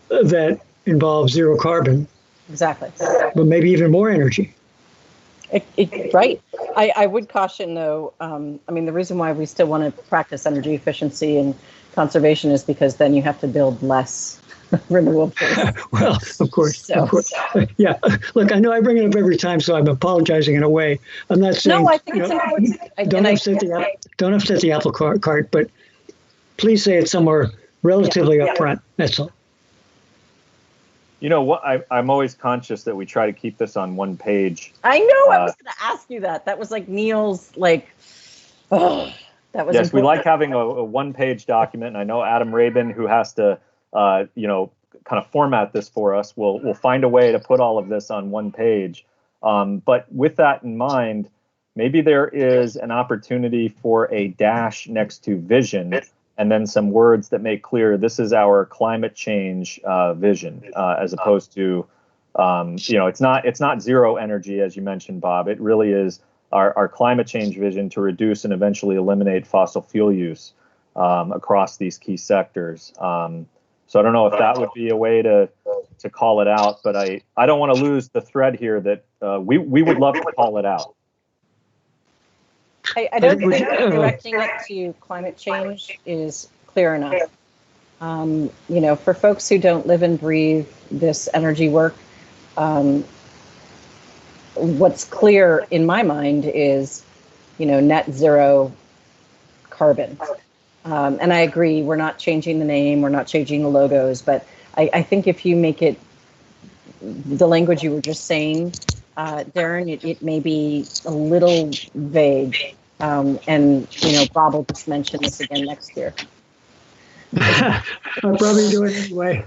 that involve zero carbon. Exactly. But maybe even more energy. Right. I would caution, though, the reason why we still want to practice energy efficiency and conservation is because then you have to build less renewables. Well, of course. Yeah. Look, I know I bring it up every time, so I'm apologizing in a way. I'm not saying. No, I think it's important. Don't upset the apple cart, but please say it somewhere relatively upfront. That's all. You know what? I'm always conscious that we try to keep this on one page. I know. I was going to ask you that. That was like Neil's, that was. Yes, important. we like having a one-page document, and I know Adam Rabin, who has to, kind of format this for us, will find a way to put all of this on one page. But with that in mind, maybe there is an opportunity for a dash next to vision, and then some words that make clear this is our climate change vision, as opposed to, it's not zero energy, as you mentioned, Bob. It really is our climate change vision to reduce and eventually eliminate fossil fuel use across these key sectors. So I don't know if that would be a way to call it out, but I don't want to lose the thread here that we would love to call it out. I don't think directing it to climate change is clear enough. For folks who don't live and breathe this energy work, what's clear in my mind is, net zero carbon. And I agree, we're not changing the name, we're not changing the logos, but I think if you make it the language you were just saying, Darren, it may be a little vague. And Bob will just mention this again next year. I'll probably do it anyway.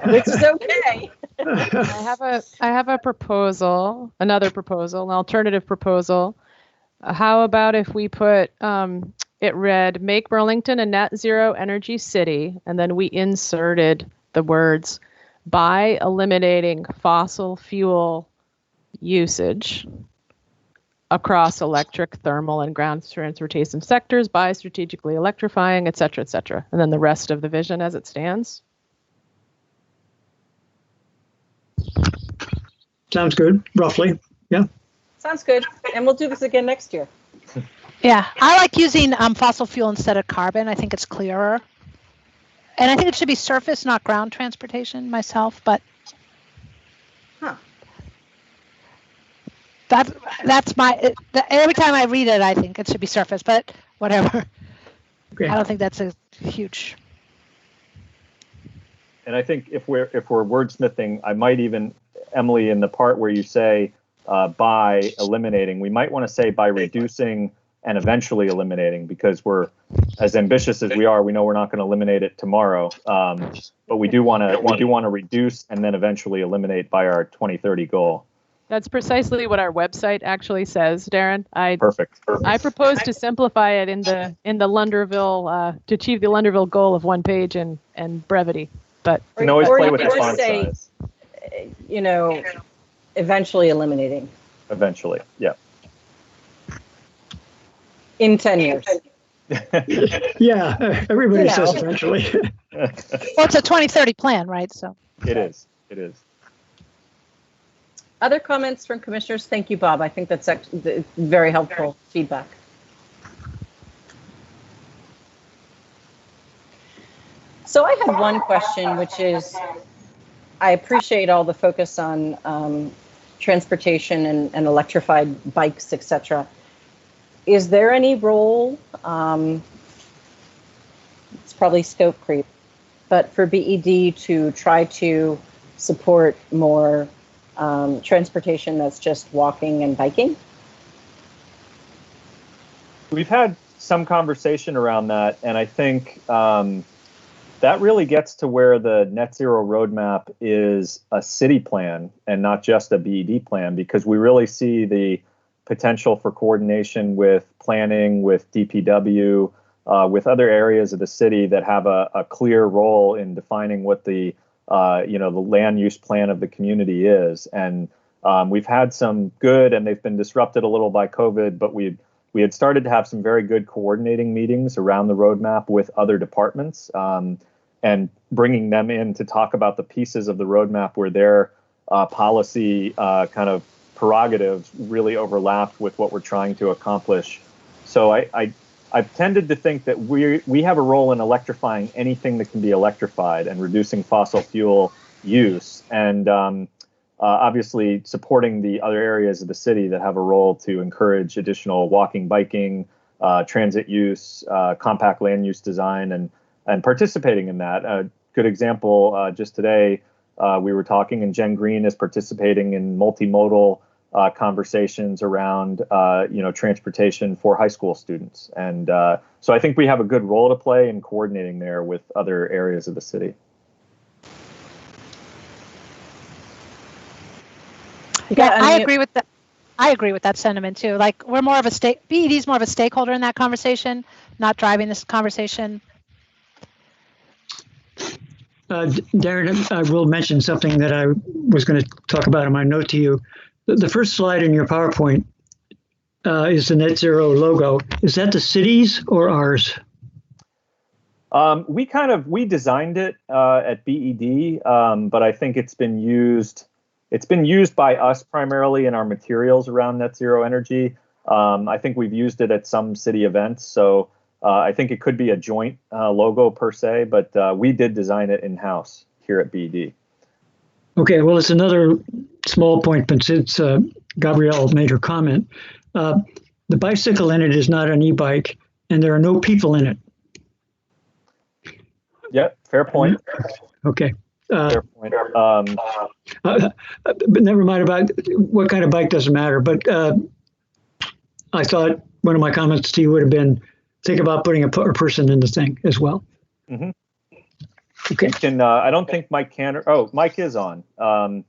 Which is okay. I have a proposal, another proposal, an alternative proposal. How about if we put it read, make Burlington a net zero energy city, and then we inserted the words, by eliminating fossil fuel usage across electric, thermal, and ground transportation sectors by strategically electrifying, et cetera, and then the rest of the vision as it stands. Sounds good, roughly. Yeah. Sounds good. And we'll do this again next year. Yeah, I like using fossil fuel instead of carbon. I think it's clearer. And I think it should be surface, not ground transportation myself, but that's my, every time I read it, I think it should be surface, but whatever. Okay. I don't think that's a huge. And I think if we're wordsmithing, I might even, Emily, in the part where you say by eliminating, we might want to say by reducing and eventually eliminating, because we're as ambitious as we are. We know we're not going to eliminate it tomorrow, but we do want to reduce and then eventually eliminate by our 2030 goal. That's precisely what our website actually says, Darren. Perfect. I propose to simplify it in the Lunderville to achieve the Lunderville goal of one page and brevity. But you can always play with the font size. Eventually eliminating. Eventually, yeah. In 10 years. Yeah, everybody says eventually. Well, it's a 2030 plan, right? So it is. Other comments from commissioners? Thank you, Bob. I think that's very helpful feedback. So I had one question, which is, I appreciate all the focus on transportation and electrified bikes, etc. Is there any role, it's probably scope creep, but for BED to try to support more transportation that's just walking and biking? We've had some conversation around that, and I think that really gets to where the net zero roadmap is a city plan and not just a BED plan, because we really see the potential for coordination with planning, with DPW, with other areas of the city that have a clear role in defining what the land use plan of the community is. And we've had some good, and they've been disrupted a little by COVID, but we had started to have some very good coordinating meetings around the roadmap with other departments, and bringing them in to talk about the pieces of the roadmap where their policy kind of prerogatives really overlapped with what we're trying to accomplish. So I've tended to think that we have a role in electrifying anything that can be electrified and reducing fossil fuel use, and obviously supporting the other areas of the city that have a role to encourage additional walking, biking, transit use, compact land use design, and participating in that. A good example, just today, we were talking, and Jen Green is participating in multimodal conversations around transportation for high school students. And so I think we have a good role to play in coordinating there with other areas of the city. Yeah, I agree with that. I agree with that sentiment too. Like we're more of a BED's more of a stakeholder in that conversation, not driving this conversation. Darren, I will mention something that I was going to talk about in my note to you. The first slide in your PowerPoint is the net zero logo. Is that the city's or ours? We designed it at BED, but I think it's been used by us primarily in our materials around net zero energy. I think we've used it at some city events, so I think it could be a joint logo per se, but we did design it in-house here at BED. Okay, well, it's another small point, but since Gabrielle made her comment, the bicycle in it is not an e-bike, and there are no people in it. Yeah, fair point. Okay. Fair point. But never mind about what kind of bike, doesn't matter. But I thought one of my comments to you would have been, think about putting a person in the thing as well. Mm-hmm. Okay. I don't think Mike can. Oh, Mike is on. And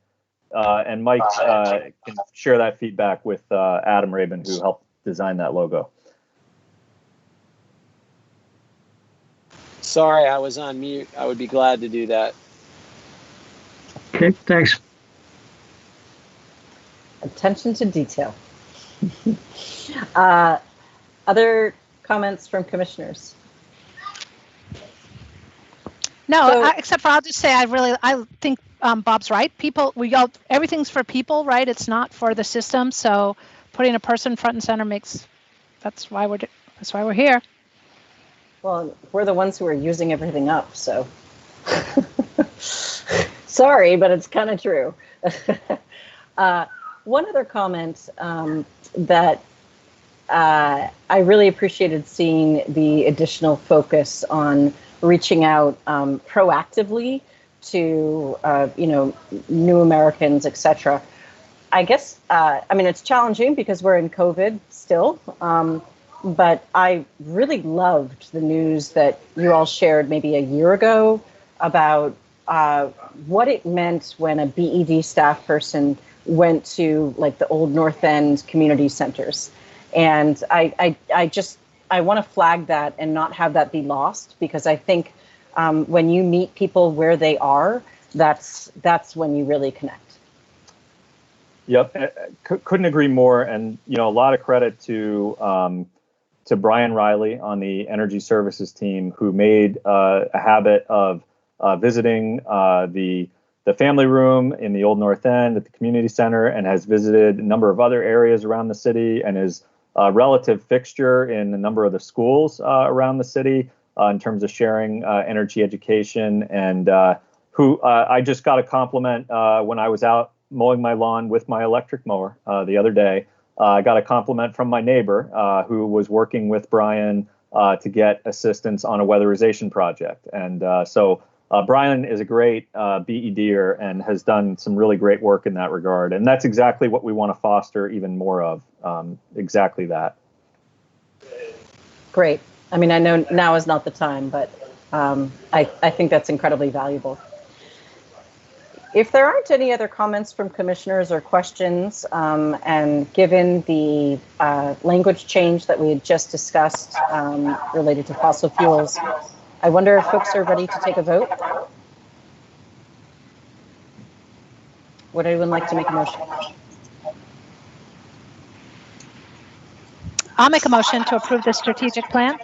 Mike can share that feedback with Adam Rabin, who helped design that logo. Sorry, I was on mute. I would be glad to do that. Okay, thanks. Attention to detail. Other comments from commissioners? No, So- except for I'll just say I think Bob's right. People, everything's for people, right? It's not for the system. So putting a person front and center that's why we're here. Well, we're the ones who are using everything up, so. Sorry, but it's kind of true. One other comment that I really appreciated seeing the additional focus on reaching out proactively to new Americans, etc. I guess it's challenging because we're in COVID still, but I really loved the news that you all shared maybe a year ago about what it meant when a BED staff person went to like the old North End community centers. And I want to flag that and not have that be lost, because I think when you meet people where they are, that's when you really connect. Yep, couldn't agree more. And a lot of credit to Brian Riley on the energy services team, who made a habit of visiting the family room in the Old North End at the community center, and has visited a number of other areas around the city, and is a relative fixture in a number of the schools around the city in terms of sharing energy education, and who I just got a compliment when I was out mowing my lawn with my electric mower the other day. I got a compliment from my neighbor who was working with Brian to get assistance on a weatherization project. And so Brian is a great BEDer and has done some really great work in that regard. And that's exactly what we want to foster even more of, exactly that. Great. I mean, I know now is not the time, but I think that's incredibly valuable. If there aren't any other comments from commissioners or questions, and given the language change that we had just discussed related to fossil fuels, I wonder if folks are ready to take a vote. Would anyone like to make a motion? I'll make a motion to approve the strategic plan.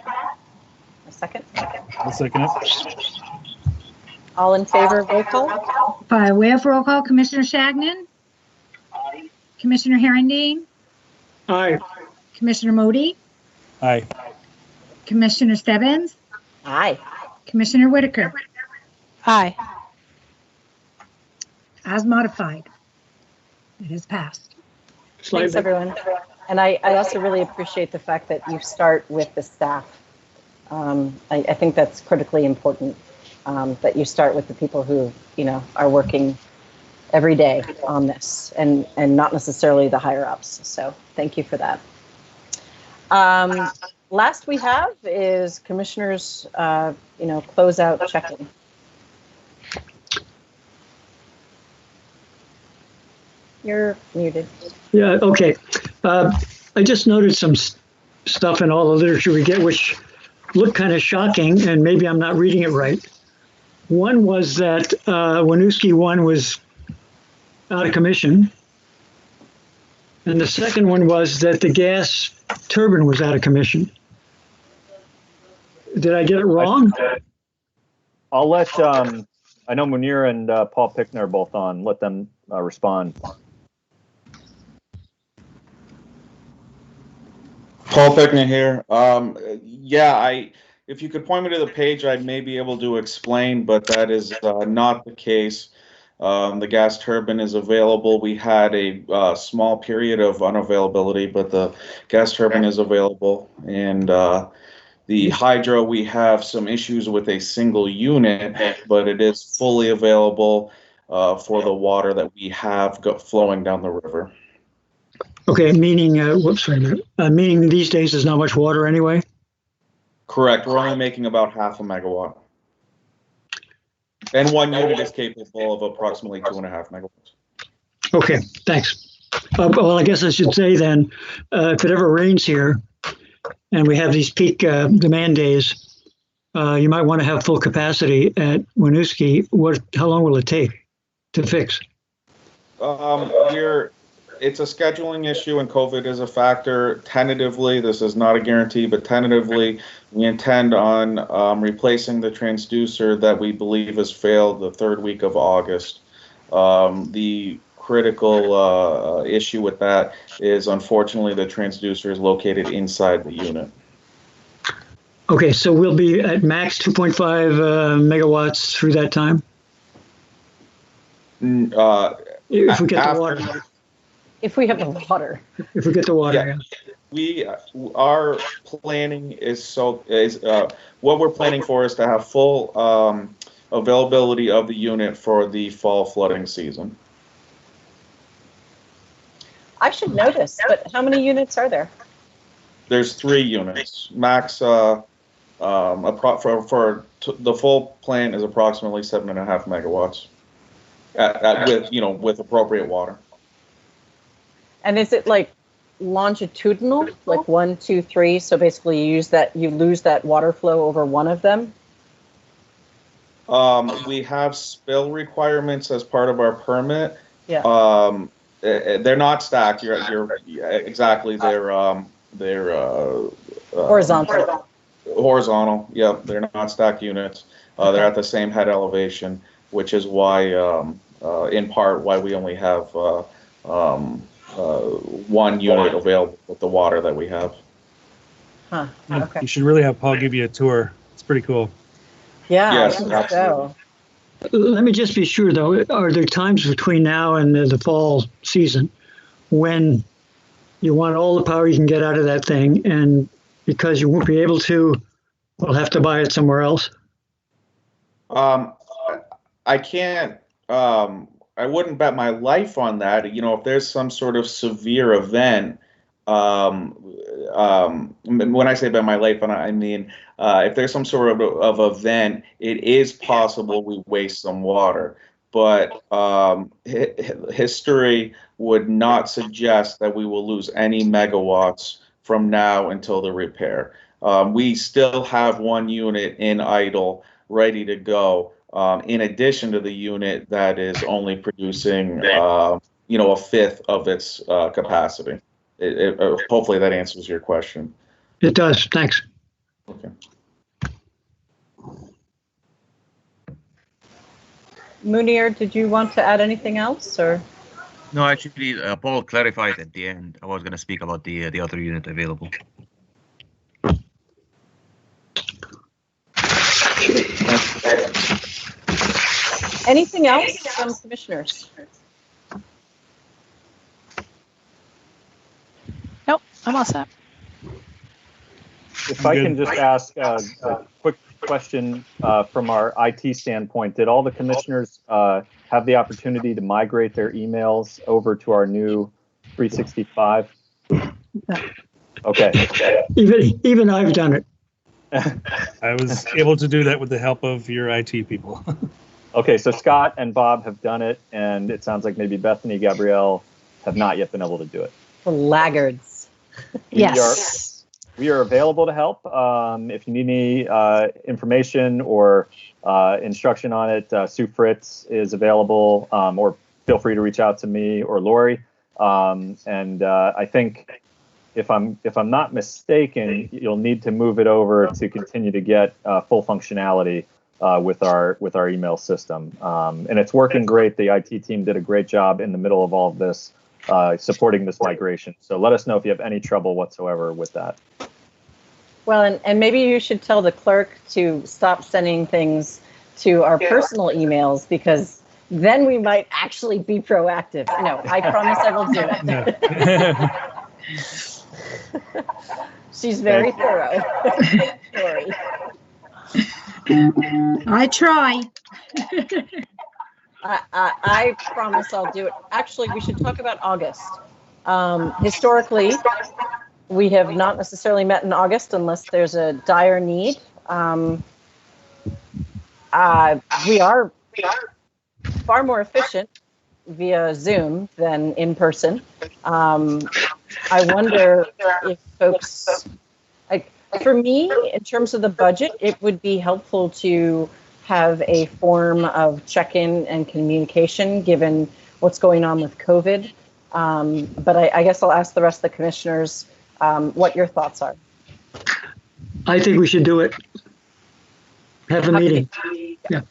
A second? I'll second it. All in favor, roll call? By way of roll call, Commissioner Shagnon? Aye. Commissioner Herendeen? Aye. Commissioner Modi? Aye. Commissioner Stebbins? Aye. Commissioner Whitaker? Aye. As modified. It is passed. Thanks, everyone. And I also really appreciate the fact that you start with the staff. I think that's critically important, that you start with the people who, are working every day on this, and not necessarily the higher ups. So thank you for that. Last we have is commissioners, closeout check-in. you're muted. Yeah, okay. I just noted some stuff in all the literature we get, which looked kind of shocking, and maybe I'm not reading it right. One was that Winooski 1 was out of commission. And the second one was that the gas turbine was out of commission. Did I get it wrong? I'll let, I know Munir and Paul Pickner are both on. Let them respond. Paul Pickner here. Yeah, if you could point me to the page, I may be able to explain, but that is not the case. The gas turbine is available. We had a small period of unavailability, but the gas turbine is available. And the hydro, we have some issues with a single unit, but it is fully available for the water that we have flowing down the river. Okay, meaning, whoops, wait a minute. Meaning these days there's not much water anyway? Correct. We're only making about 0.5 megawatt. And one unit is capable of approximately 2.5 megawatts. Okay, thanks. Well, I guess I should say then, if it ever rains here and we have these peak demand days, you might want to have full capacity at Winooski. How long will it take to fix? It's a scheduling issue, and COVID is a factor. Tentatively, this is not a guarantee, but tentatively, we intend on replacing the transducer that we believe has failed the 3rd week of August. The critical issue with that is, unfortunately, the transducer is located inside the unit. Okay, so we'll be at max 2.5 megawatts through that time? If we get the water. If we have the water. If we get the water, yeah. Our planning is what we're planning for is to have full availability of the unit for the fall flooding season. I should know this, but how many units are there? There's 3 units. Max for the full plant is approximately 7.5 megawatts with appropriate water. And is it like longitudinal, like 1, 2, 3? So basically, you lose that water flow over one of them. We have spill requirements as part of our permit. Yeah. They're not stacked. You're exactly. They're horizontal. Horizontal. Yeah, they're not stacked units. They're at the same head elevation, which is why, in part, why we only have. 1 unit available with the water that we have. Huh. Okay. You should really have Paul give you a tour. It's pretty cool. Yeah. Yes, absolutely. So. Let me just be sure, though. Are there times between now and the fall season when you want all the power you can get out of that thing, and because you won't be able to, we'll have to buy it somewhere else? I can't. I wouldn't bet my life on that. If there's some sort of severe event, when I say bet my life on it, I mean if there's some sort of event, it is possible we waste some water. But history would not suggest that we will lose any megawatts from now until the repair. We still have 1 unit in idle, ready to go. In addition to the unit that is only producing, a 1/5 of its capacity. Hopefully that answers your question. It does. Thanks. Okay. Munir, did you want to add anything else, or? No, actually, Paul clarified at the end. I was going to speak about the other unit available. Anything else from commissioners? Nope, I'm all set. If I can just ask a quick question from our IT standpoint, did all the commissioners have the opportunity to migrate their emails over to our new 365? Okay. Even I've done it. I was able to do that with the help of your IT people. Okay, so Scott and Bob have done it, and it sounds like maybe Bethany, Gabrielle, have not yet been able to do it. The laggards. Yes. We are available to help. If you need any information or instruction on it, Sue Fritz is available, or feel free to reach out to me or Lori. And I think if I'm not mistaken, you'll need to move it over to continue to get full functionality with our email system. And it's working great. The IT team did a great job in the middle of all of this, supporting this migration. So let us know if you have any trouble whatsoever with that. Well, and maybe you should tell the clerk to stop sending things to our personal emails, because then we might actually be proactive. No, I promise I will do it. She's very thorough. Sorry. I try. I promise I'll do it. Actually, we should talk about August. Historically, we have not necessarily met in August unless there's a dire need. We are far more efficient via Zoom than in person. I wonder if folks, like, for me, in terms of the budget, it would be helpful to have a form of check-in and communication given what's going on with COVID. But I guess I'll ask the rest of the commissioners what your thoughts are. I think we should do it. Have a meeting. Yeah.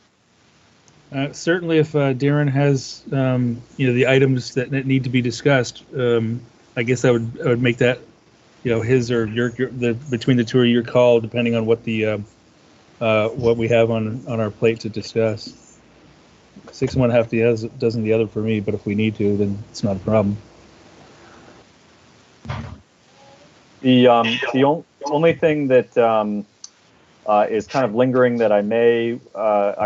Certainly, if Darren has the items that need to be discussed, I guess I would make that his or your between the two of your call, depending on what the what we have on our plate to discuss. 6 and 1/2 dozen the other for me, but if we need to, then it's not a problem. The only thing that is kind of lingering that I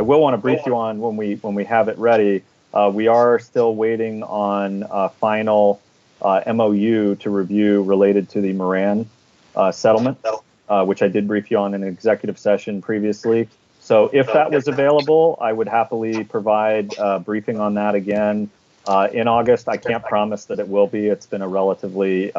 will want to brief you on when we have it ready. We are still waiting on a final MOU to review related to the Moran settlement, which I did brief you on in an executive session previously. So if that was available, I would happily provide a briefing on that again in August. I can't promise that it will be. It's been a relatively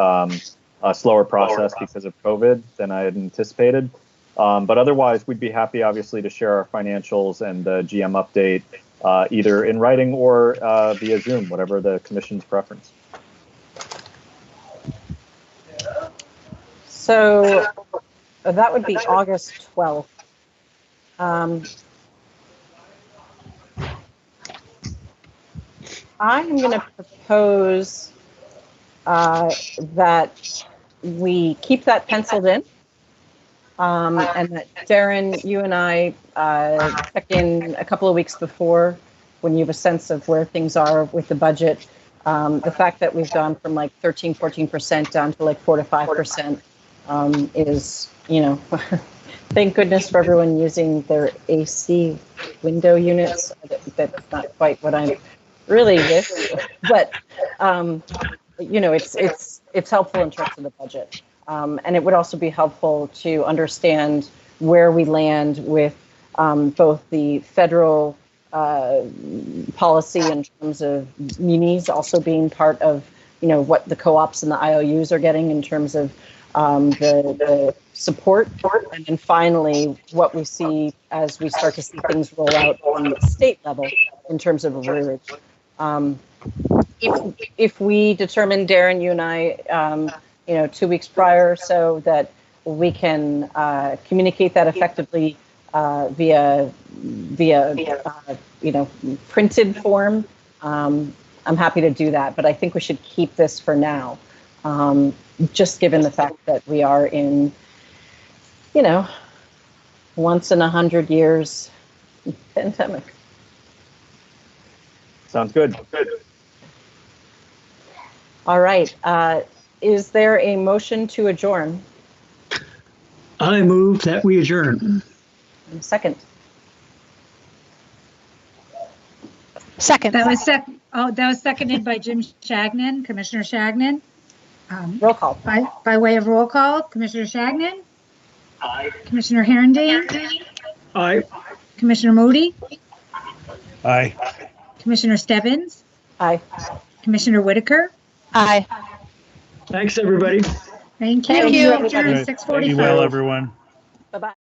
slower process because of COVID than I had anticipated. But otherwise, we'd be happy, obviously, to share our financials and the GM update either in writing or via Zoom, whatever the commission's preference. So that would be August 12th. I'm going to propose that we keep that penciled in, and that Darren, you and I check in a couple of weeks before when you have a sense of where things are with the budget. The fact that we've gone from like 13, 14% down to like 4 to 5% is, thank goodness for everyone using their AC window units. That's not quite what I'm really with, but it's helpful in terms of the budget, and it would also be helpful to understand where we land with both the federal policy in terms of munis also being part of what the co-ops and the IOUs are getting in terms of the support, and then finally what we see as we start to see things roll out on the state level in terms of arrearage. If we determine, Darren, you and I, 2 weeks prior, so that we can communicate that effectively via printed form, I'm happy to do that. But I think we should keep this for now, just given the fact that we are in, once in 100 years pandemic. Sounds good. All right. Is there a motion to adjourn? I move that we adjourn. Second. Second. That was seconded by Jim Shagnon, Commissioner Shagnon. Roll call. By way of roll call, Commissioner Shagnon. Aye. Commissioner Herendeen. Aye. Commissioner Moody. Aye. Commissioner Stebbins. Aye. Commissioner Whitaker. Aye. Thanks, everybody. Thank Thank you. you. Adjourned Right. 6:45. Be well, everyone. Bye-bye.